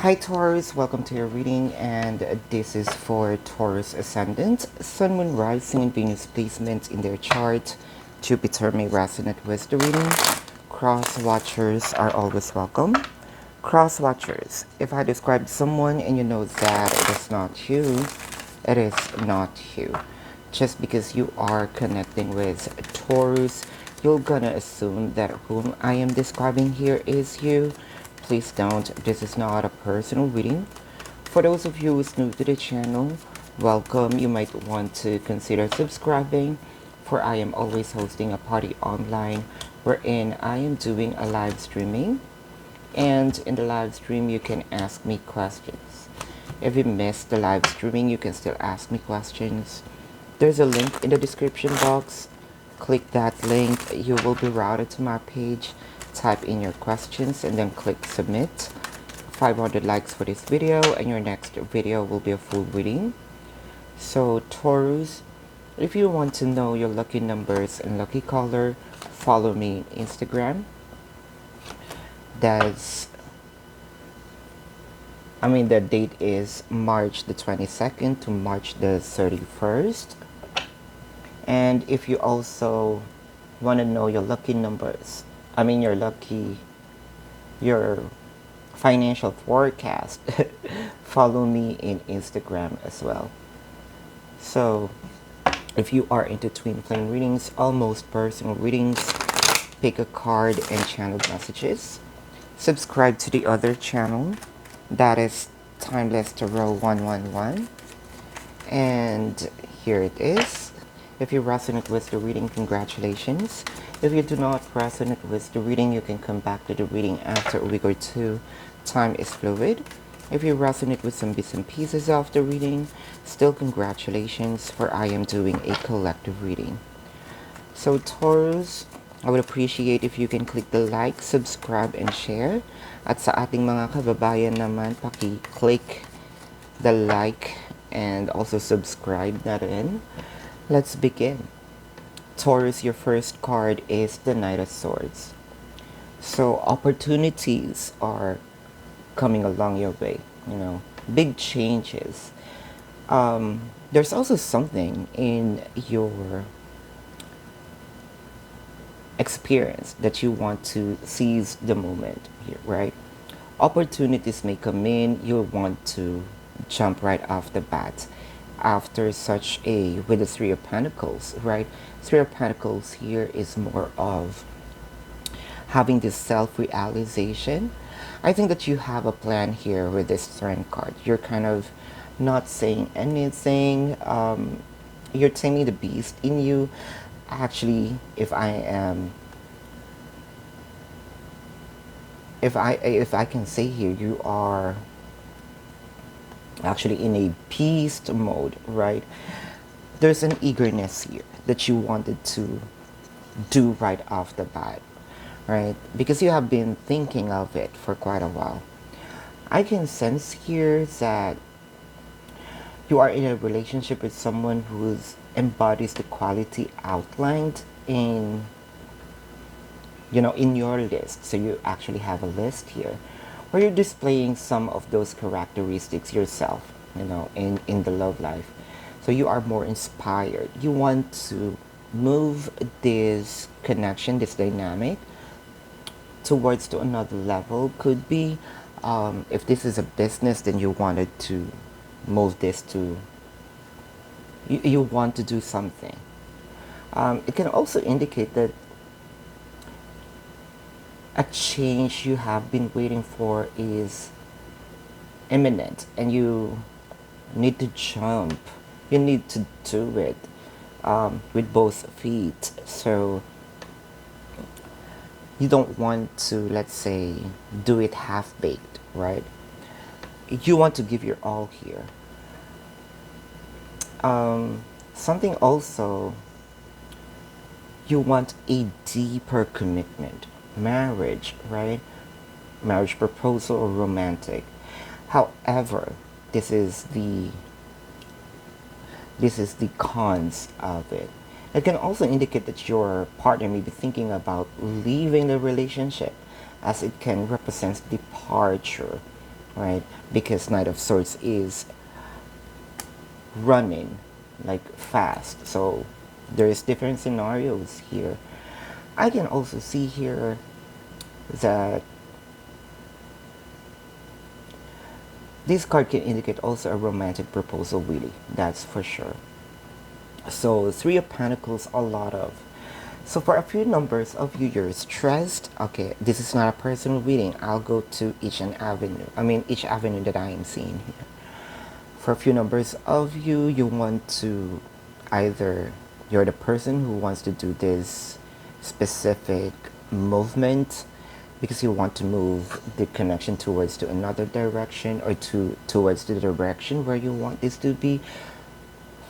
Hi Taurus, welcome to your reading, and this is for Taurus Ascendant, Sun, Moon, Rising, and Venus placements in their chart. Jupiter may resonate with the reading. Cross watchers are always welcome. Cross watchers, if I describe someone and you know that it is not you, it is not you. Just because you are connecting with Taurus, you're gonna assume that whom I am describing here is you. Please don't. This is not a personal reading. For those of you who's new to the channel, welcome. You might want to consider subscribing, for I am always hosting a party online wherein I am doing a live streaming, and in the live stream you can ask me questions. If you missed the live streaming, you can still ask me questions. There's a link in the description box. Click that link, you will be routed to my page. Type in your questions and then click submit. 500 likes for this video and your next video will be a full reading. So Taurus, if you want to know your lucky numbers and lucky color, follow me on Instagram. The date is March the 22nd to March the 31st. And if you also want to know your lucky numbers, your financial forecast, follow me in Instagram as well. So if you are into twin flame readings, almost personal readings, pick a card and channel messages. Subscribe to the other channel, that is Timeless Tarot 111. And here it is. If you resonate with the reading, congratulations. If you do not resonate with the reading, you can come back to the reading after a week or two. Time is fluid. If you resonate with some bits and pieces of the reading, still congratulations, for I am doing a collective reading. So Taurus, I would appreciate if you can click the like, subscribe, and share. At sa ating mga kababayan naman, paki-click the like and also subscribe na rin. Let's begin. Taurus, your first card is the Knight of Swords. So opportunities are coming along your way, big changes. There's also something in your experience that you want to seize the moment here, right? Opportunities may come in, you want to jump right off the bat after with the Three of Pentacles, right? Three of Pentacles here is more of having this self-realization. I think that you have a plan here with this Strength card. You're kind of not saying anything. You're taming the beast in you. Actually, if I can say here, you are actually in a beast mode, right? There's an eagerness here that you wanted to do right off the bat, right? Because you have been thinking of it for quite a while. I can sense here that you are in a relationship with someone who embodies the quality outlined in your list. So you actually have a list here where you're displaying some of those characteristics yourself, in the love life. So you are more inspired. You want to move this connection, this dynamic, towards to another level. Could be, if this is a business, then you wanted to move this to, you want to do something. It can also indicate that a change you have been waiting for is imminent and you need to jump. You need to do it with both feet. So you don't want to, let's say, do it half-baked, right? You want to give your all here. Something also, you want a deeper commitment. Marriage, right? Marriage proposal or romantic. However, this is the cons of it. It can also indicate that your partner may be thinking about leaving the relationship, as it can represent departure right? Because Knight of Swords is running like fast. So there's different scenarios here. I can also see here that this card can indicate also a romantic proposal, really. That's for sure. So Three of Pentacles, a lot of. So for a few numbers of you, you're stressed. Okay, this is not a personal reading. I'll go to each avenue that I am seeing here. For a few numbers of you, you want to either, you're the person who wants to do this specific movement because you want to move the connection towards to another direction, or towards the direction where you want this to be.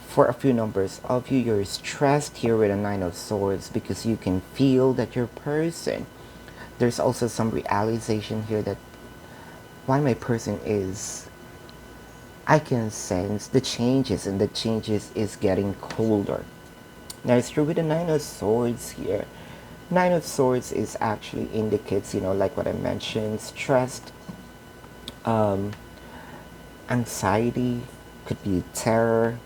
For a few numbers of you, you're stressed here with a Nine of Swords because you can feel that your person, there's also some realization here that why my person is, I can sense the changes, and the changes is getting colder. Now it's true with the Nine of Swords here. Nine of Swords is actually indicates, like what I mentioned, stressed, anxiety, could be terror.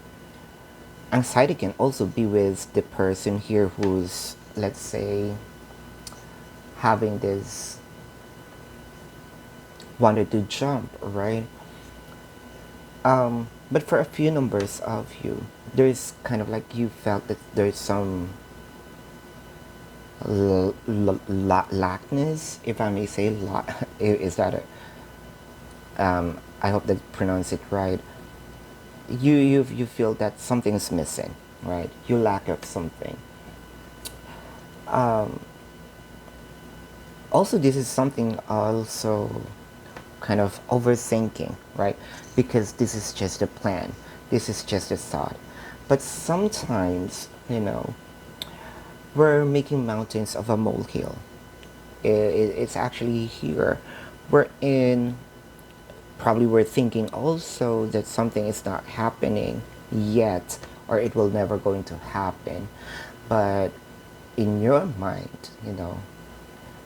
Anxiety can also be with the person here who's, let's say, having this, wanted to jump, right? But for a few numbers of you, there's kind of like you felt that there's some lackness, if I may say. Is that I hope that I pronounce it right. You feel that something's missing, right? You lack of something. Also, this is something also kind of overthinking, right? Because this is just a plan, this is just a thought. But sometimes, we're making mountains of a molehill. It's actually here. Probably we're thinking also that something is not happening yet, or it will never going to happen. But in your mind,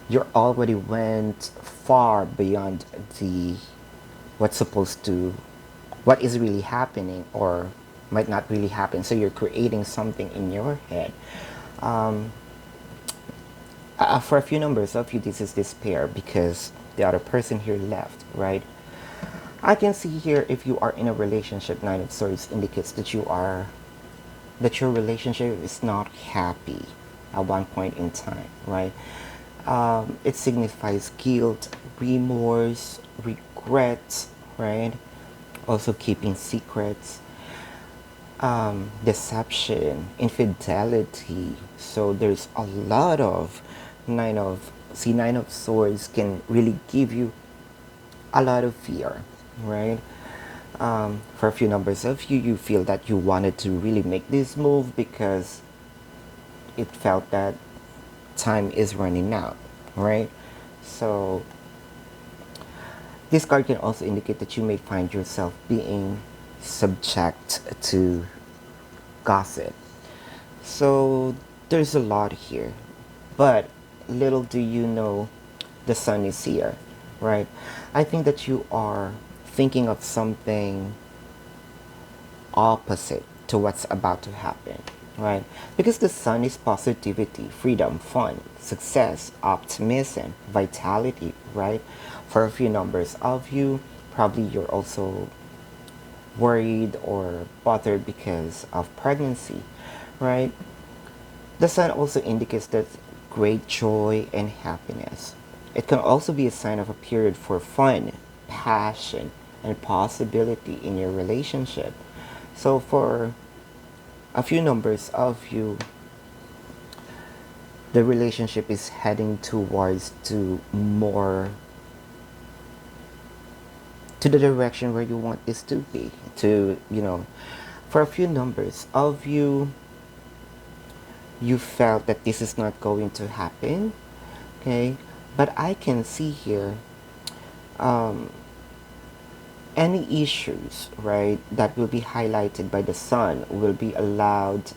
you already went far beyond the what is really happening, or might not really happen. So you're creating something in your head. For a few numbers of you, this is despair because the other person here left, right? I can see here, if you are in a relationship, Nine of Swords indicates that your relationship is not happy at one point in time, right? It signifies guilt, remorse, regret, right? Also keeping secrets, deception, infidelity. So there's a lot of Nine of Swords can really give you a lot of fear, right? For a few numbers of you, you feel that you wanted to really make this move because it felt that time is running out, right? So this card can also indicate that you may find yourself being subject to gossip. So there's a lot here, but little do you know, the sun is here, right? I think that you are thinking of something opposite to what's about to happen, right? Because the sun is positivity, freedom, fun, success, optimism, vitality, right? For a few numbers of you, probably you're also worried or bothered because of pregnancy, right? The sun also indicates that great joy and happiness. It can also be a sign of a period for fun, passion, and possibility in your relationship. So for a few numbers of you, the relationship is heading towards to the direction where you want this to be. For a few numbers of you, you felt that this is not going to happen, okay? But I can see here any issues, right, that will be highlighted by the sun will be allowed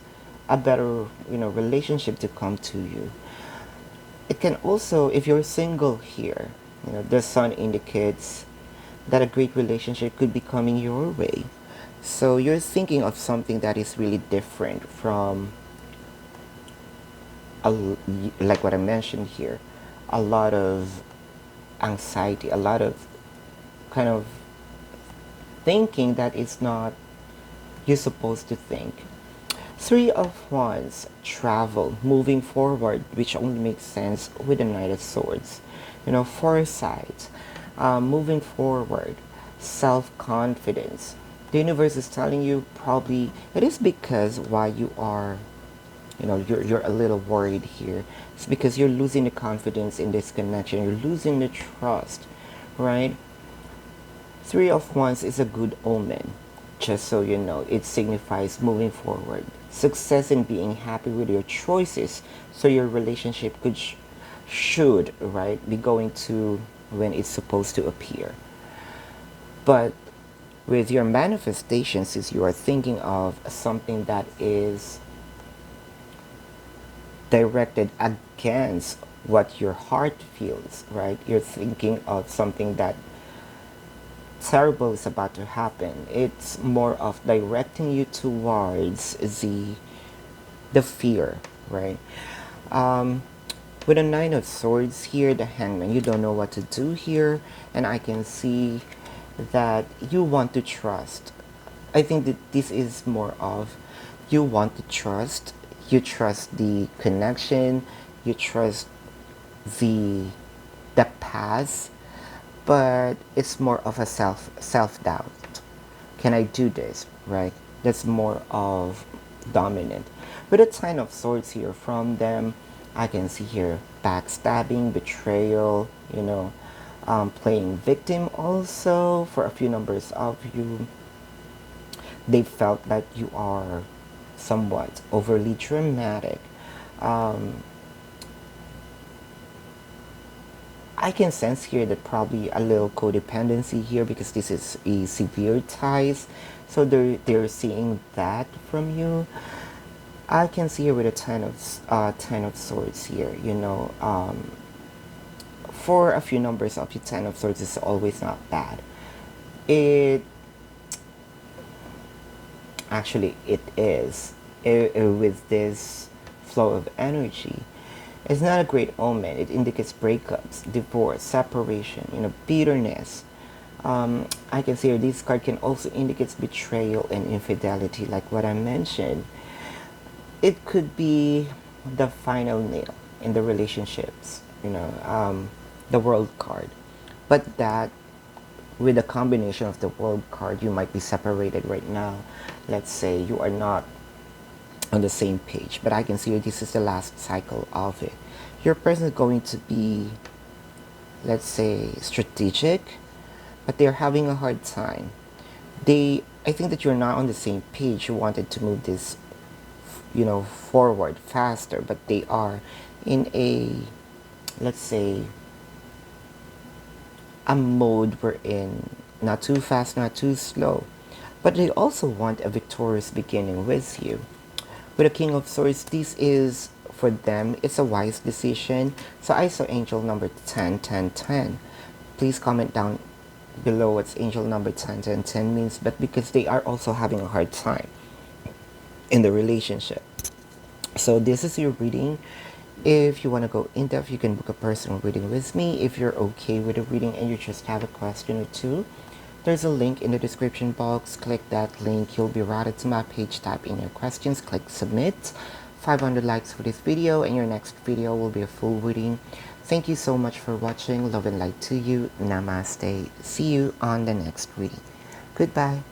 a better, relationship to come to you. It can also, if you're single here, the sun indicates that a great relationship could be coming your way. So you're thinking of something that is really different from like what I mentioned here, a lot of anxiety, a lot of kind of thinking that is not you're supposed to think. Three of Wands, travel, moving forward, which only makes sense with the Knight of Swords. You know, foresight, moving forward, self-confidence. The universe is telling you probably it is because why you are, you know, you're a little worried here. It's because you're losing the confidence in this connection. You're losing the trust, right? Three of Wands is a good omen, just so you know. It signifies moving forward, success in being happy with your choices, so your relationship should, right, be going to when it's supposed to appear. But with your manifestations, since you are thinking of something that is directed against what your heart feels, right? You're thinking of something that terrible is about to happen. It's more of directing you towards the fear, right? Um, with a Nine of Swords here, the Hangman, you don't know what to do here, and I can see that you want to trust. I think that this is more of you want to trust. You trust the connection. You trust the the past, but it's more of a self doubt. Can I do this, right? That's more of dominant. With a Ten of Swords here from them, I can see here backstabbing, betrayal, you know, playing victim also for a few numbers of you. They felt that you are somewhat overly dramatic. Um, I can sense here that probably a little codependency here because this is a severe ties. So they're seeing that from you. I can see here with a ten of swords here. You know, for a few numbers of your ten of swords is always not bad. It actually it is with this flow of energy. It's not a great omen. It indicates breakups, divorce, separation, you know, bitterness. I can see here this card can also indicate betrayal and infidelity, like what I mentioned. It could be the final nail in the relationships, you know, the world card. But that, with a combination of the world card, you might be separated right now. Let's say you are not on the same page, but I can see this is the last cycle of it. Your person is going to be, let's say, strategic, but they're having a hard time. I think that you're not on the same page. You wanted to move this, you know, forward faster, but they are in a, let's say, a mode we're in, not too fast, not too slow. But they also want a victorious beginning with you. With a King of Swords, this is, for them, it's a wise decision. So I saw angel number 10, 10, 10. Please comment down below what's angel number 10, 10, 10 means, but because they are also having a hard time in the relationship. So this is your reading. If you want to go in depth, you can book a personal reading with me. If you're okay with the reading and you just have a question or two, there's a link in the description box. Click that link. You'll be routed to my page. Type in your questions. Click submit. 500 likes for this video and your next video will be a full reading. Thank you so much for watching. Love and light to you. Namaste. See you on the next reading. Goodbye.